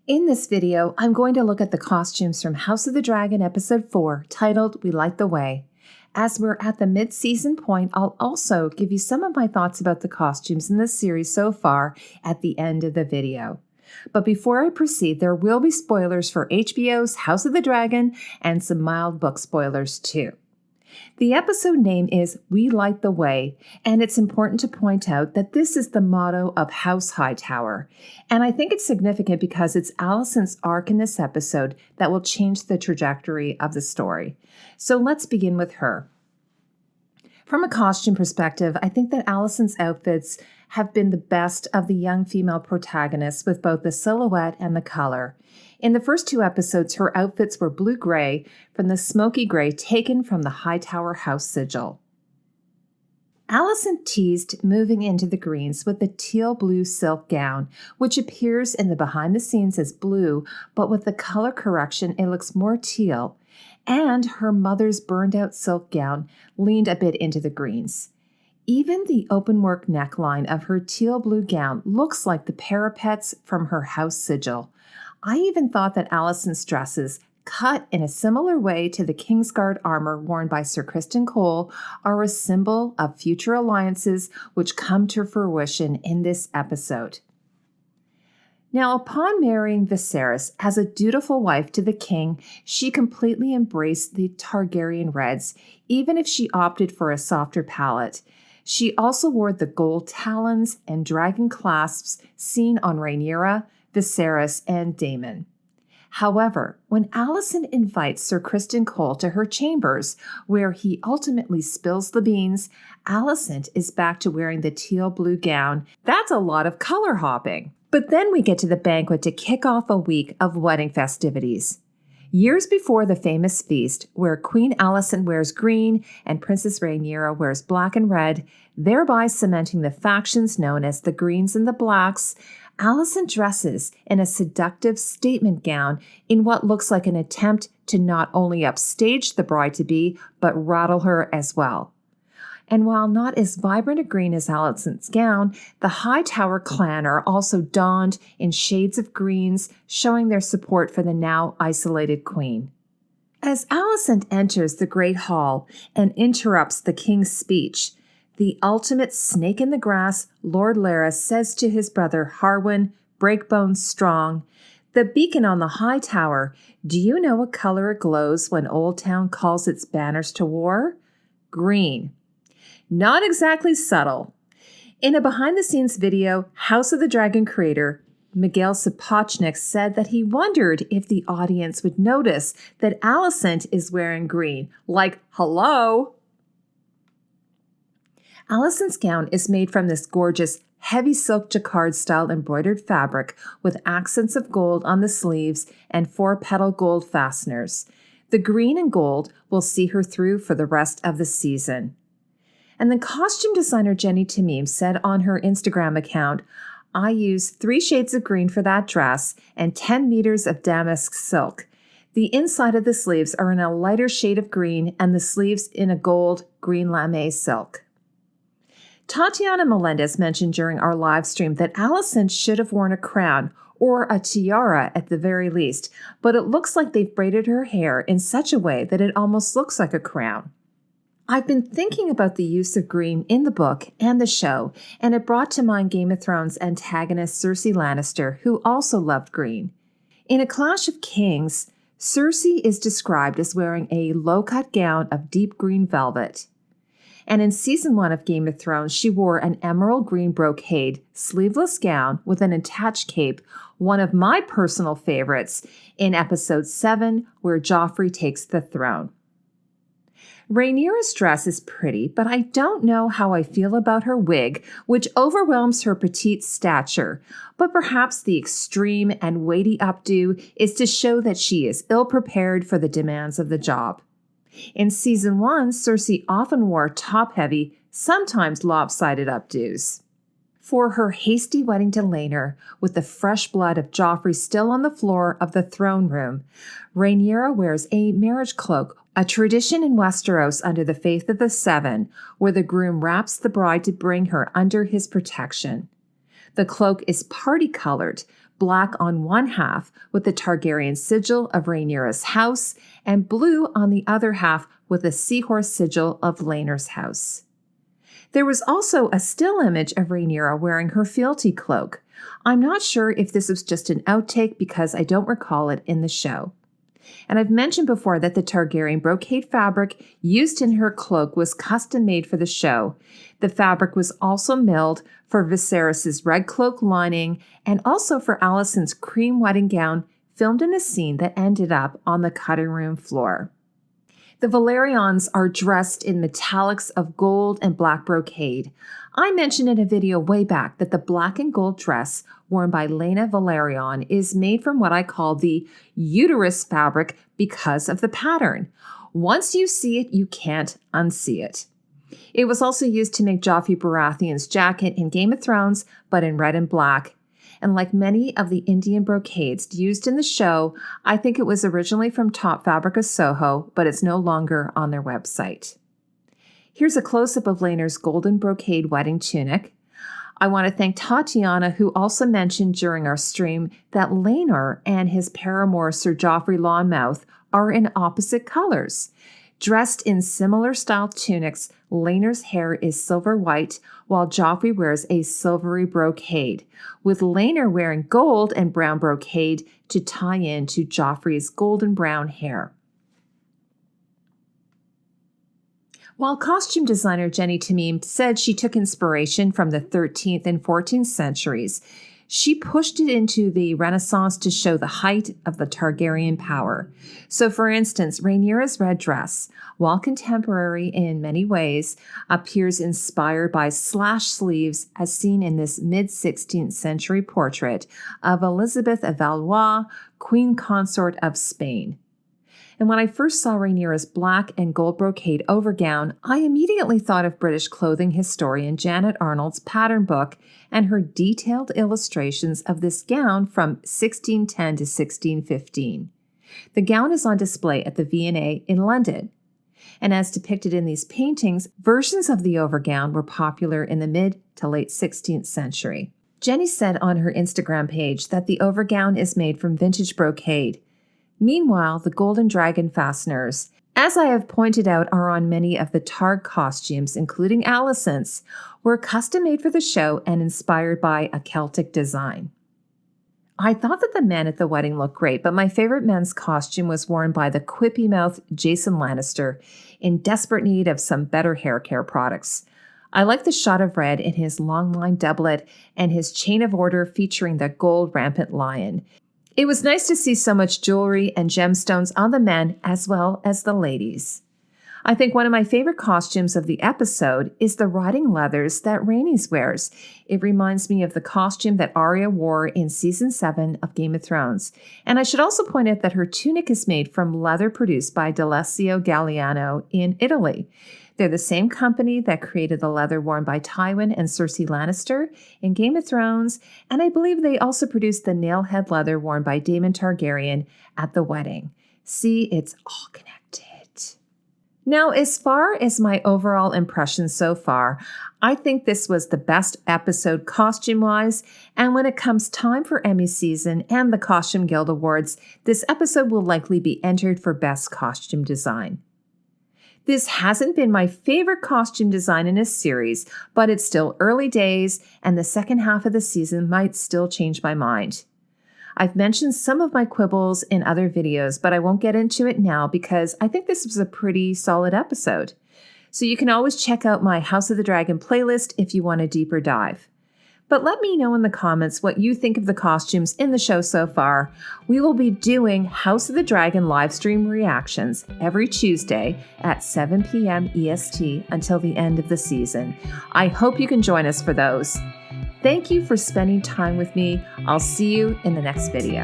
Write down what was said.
In this video, I'm going to look at the costumes from House of the Dragon Episode 4, titled We Light the Way. As we're at the mid-season point, I'll also give you some of my thoughts about the costumes in this series so far at the end of the video. But before I proceed, there will be spoilers for HBO's House of the Dragon and some mild book spoilers too. The episode name is We Light the Way, and it's important to point out that this is the motto of House Hightower. And I think it's significant because it's Alicent's arc in this episode that will change the trajectory of the story. So let's begin with her. From a costume perspective, I think that Alicent's outfits have been the best of the young female protagonists with both the silhouette and the color. In the first two episodes, her outfits were blue-gray from the smoky gray taken from the Hightower house sigil. Alicent teased moving into the greens with the teal-blue silk gown, which appears in the behind-the-scenes as blue, but with the color correction, it looks more teal. And her mother's burned-out silk gown leaned a bit into the greens. Even the open-work neckline of her teal-blue gown looks like the parapets from her house sigil. I even thought that Alicent's dresses, cut in a similar way to the Kingsguard armor worn by Sir Criston Cole, are a symbol of future alliances which come to fruition in this episode. Now, upon marrying Viserys as a dutiful wife to the king, she completely embraced the Targaryen reds, even if she opted for a softer palette. She also wore the gold talons and dragon clasps seen on Rhaenyra, Viserys, and Daemon. However, when Alicent invites Sir Criston Cole to her chambers, where he ultimately spills the beans, Alicent is back to wearing the teal blue gown. That's a lot of color hopping. But then we get to the banquet to kick off a week of wedding festivities. Years before the famous feast, where Queen Alicent wears green and Princess Rhaenyra wears black and red, thereby cementing the factions known as the Greens and the Blacks, Alicent dresses in a seductive statement gown in what looks like an attempt to not only upstage the bride-to-be, but rattle her as well. And while not as vibrant a green as Alicent's gown, the Hightower clan are also donned in shades of greens, showing their support for the now isolated queen. As Alicent enters the Great Hall and interrupts the king's speech, the ultimate snake in the grass, Lord Larys says to his brother Harwin, breakbone strong, "The beacon on the high tower, do you know what color it glows when Old Town calls its banners to war? Green." Not exactly subtle. In a behind-the-scenes video, House of the Dragon creator Miguel Sapochnik said that he wondered if the audience would notice that Alicent is wearing green. Like, hello? Alicent's gown is made from this gorgeous heavy silk jacquard-style embroidered fabric with accents of gold on the sleeves and 4-petal gold fasteners. The green and gold will see her through for the rest of the season. And then costume designer Jany Temime said on her Instagram account, "I used 3 shades of green for that dress and 10 meters of damask silk. The inside of the sleeves are in a lighter shade of green and the sleeves in a gold green lame silk." Tatiana Melendez mentioned during our live stream that Alicent should have worn a crown or a tiara at the very least, but it looks like they've braided her hair in such a way that it almost looks like a crown. I've been thinking about the use of green in the book and the show, and it brought to mind Game of Thrones antagonist Cersei Lannister, who also loved green. In A Clash of Kings, Cersei is described as wearing a low-cut gown of deep green velvet. And in Season 1 of Game of Thrones, she wore an emerald green brocade, sleeveless gown with an attached cape, one of my personal favorites, in Episode 7, where Joffrey takes the throne. Rhaenyra's dress is pretty, but I don't know how I feel about her wig, which overwhelms her petite stature. But perhaps the extreme and weighty updo is to show that she is ill-prepared for the demands of the job. In Season 1, Cersei often wore top-heavy, sometimes lopsided updos. For her hasty wedding to Laenor, with the fresh blood of Joffrey still on the floor of the throne room, Rhaenyra wears a marriage cloak, a tradition in Westeros under the Faith of the Seven, where the groom wraps the bride to bring her under his protection. The cloak is party-colored, black on one half with the Targaryen sigil of Rhaenyra's house, and blue on the other half with the seahorse sigil of Laena's house. There was also a still image of Rhaenyra wearing her fealty cloak. I'm not sure if this was just an outtake because I don't recall it in the show. And I've mentioned before that the Targaryen brocade fabric used in her cloak was custom made for the show. The fabric was also milled for Viserys' red cloak lining and also for Alicent's cream wedding gown filmed in a scene that ended up on the cutting room floor. The Velaryons are dressed in metallics of gold and black brocade. I mentioned in a video way back that the black and gold dress worn by Laena Velaryon is made from what I call the uterus fabric because of the pattern. Once you see it, you can't unsee it. It was also used to make Joffrey Baratheon's jacket in Game of Thrones, but in red and black. And like many of the Indian brocades used in the show, I think it was originally from Top Fabric of Soho, but it's no longer on their website. Here's a close-up of Laena's golden brocade wedding tunic. I want to thank Tatiana, who also mentioned during our stream that Laenor and his paramour Sir Joffrey Lonmouth are in opposite colors. Dressed in similar style tunics, Laenor's hair is silver white, while Joffrey wears a silvery brocade, with Laenor wearing gold and brown brocade to tie in to Joffrey's golden brown hair. While costume designer Jany Temime said she took inspiration from the 13th and 14th centuries, she pushed it into the Renaissance to show the height of the Targaryen power. So for instance, Rhaenyra's red dress, while contemporary in many ways, appears inspired by slash sleeves as seen in this mid-16th century portrait of Elizabeth of Valois, Queen Consort of Spain. And when I first saw Rhaenyra's black and gold brocade overgown, I immediately thought of British clothing historian Janet Arnold's pattern book and her detailed illustrations of this gown from 1610 to 1615. The gown is on display at the V&A in London. And as depicted in these paintings, versions of the overgown were popular in the mid to late 16th century. Jenny said on her Instagram page that the overgown is made from vintage brocade. Meanwhile, the golden dragon fasteners, as I have pointed out, are on many of the Targ costumes, including Alicent's, were custom made for the show and inspired by a Celtic design. I thought that the men at the wedding looked great, but my favorite men's costume was worn by the quippy-mouthed Jason Lannister in desperate need of some better hair care products. I like the shot of red in his long line doublet and his chain of order featuring the gold rampant lion. It was nice to see so much jewelry and gemstones on the men as well as the ladies. I think one of my favorite costumes of the episode is the riding leathers that Rhaenys wears. It reminds me of the costume that Arya wore in Season 7 of Game of Thrones. And I should also point out that her tunic is made from leather produced by D'Alessio Galliano in Italy. They're the same company that created the leather worn by Tywin and Cersei Lannister in Game of Thrones, and I believe they also produced the nailhead leather worn by Daemon Targaryen at the wedding. See, it's all connected. Now, as far as my overall impression so far, I think this was the best episode costume-wise, and when it comes time for Emmy season and the Costume Guild Awards, this episode will likely be entered for Best Costume Design. This hasn't been my favorite costume design in a series, but it's still early days, and the second half of the season might still change my mind. I've mentioned some of my quibbles in other videos, but I won't get into it now because I think this was a pretty solid episode. So you can always check out my House of the Dragon playlist if you want a deeper dive. But let me know in the comments what you think of the costumes in the show so far. We will be doing House of the Dragon live stream reactions every Tuesday at 7 p.m. EST until the end of the season. I hope you can join us for those. Thank you for spending time with me. I'll see you in the next video.